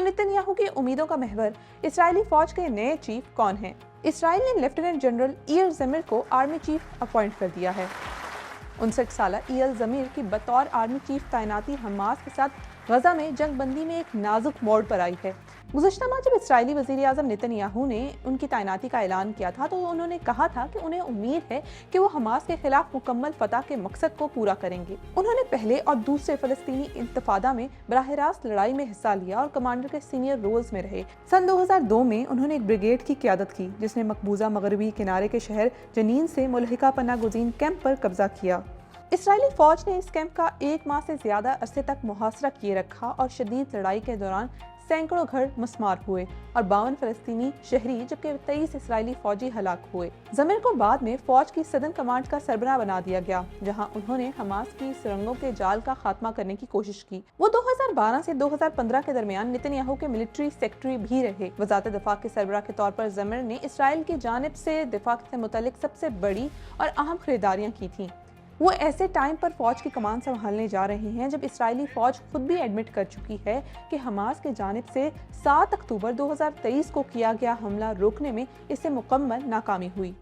नेतन Yahoo की उम्मीदों का महवर इसराइली फौज के नए चीफ कौन हैं? इसराइल ने लेफ्टिनेंट जनरल ईयर ज़मीर को आर्मी चीफ अपॉइंट कर दिया है। 59 साल ईयर ज़मीर की बतौर आर्मी चीफ तैनाती हमास के साथ गजा में जंग बंदी में एक नाजुक मोड़ पर आई है। गुज़श्ता माह जब इसराइली वज़ीर आज़म नेतन्याहू ने उनकी तैनाती का ऐलान किया था तो उन्होंने कहा था कि उन्हें उम्मीद है कि वो हमास के खिलाफ मुकम्मल फतह के मकसद को पूरा करेंगे। उन्होंने पहले और दूसरे फ़लस्तीनी इंतफादा में बराह रास्त लड़ाई में हिस्सा लिया और कमांडर के सीनियर रोल्स में रहे। सन 2002 में उन्होंने एक ब्रिगेड की क़यादत की जिसने मकबूजा मगरबी किनारे के शहर जनीन से मुल्हिका पनाह गुज़ीन कैंप पर कब्जा किया। इसराइली फौज ने इस कैंप का 1 माह से ज्यादा अरसे तक मुहासरा किए रखा और शदीद लड़ाई के दौरान सैकड़ों घर मस्मार हुए और 52 फलस्तीनी शहरी जबकि 23 इसराइली फौजी हलाक हुए। ज़मीर को बाद में फौज की सदन कमांड का सरबराह बना दिया गया, जहां उन्होंने हमास की सुरंगों के जाल का खात्मा करने की कोशिश की। वो 2012 से 2015 के दरमियान नेतन्याहू के मिलिट्री सेक्रेटरी भी रहे। वज़ारत दिफा के सरबराह के तौर पर ज़मीर ने इसराइल की जानिब से दिफा से मुतल्लिक सबसे बड़ी और अहम खरीदारियां की थीं। वो ऐसे टाइम पर फौज की कमान संभालने जा रहे हैं जब इसराइली फौज खुद भी एडमिट कर चुकी है कि हमास की जानिब से 7 अक्टूबर 2023 को किया गया हमला रोकने में इससे मुकम्मल नाकामी हुई।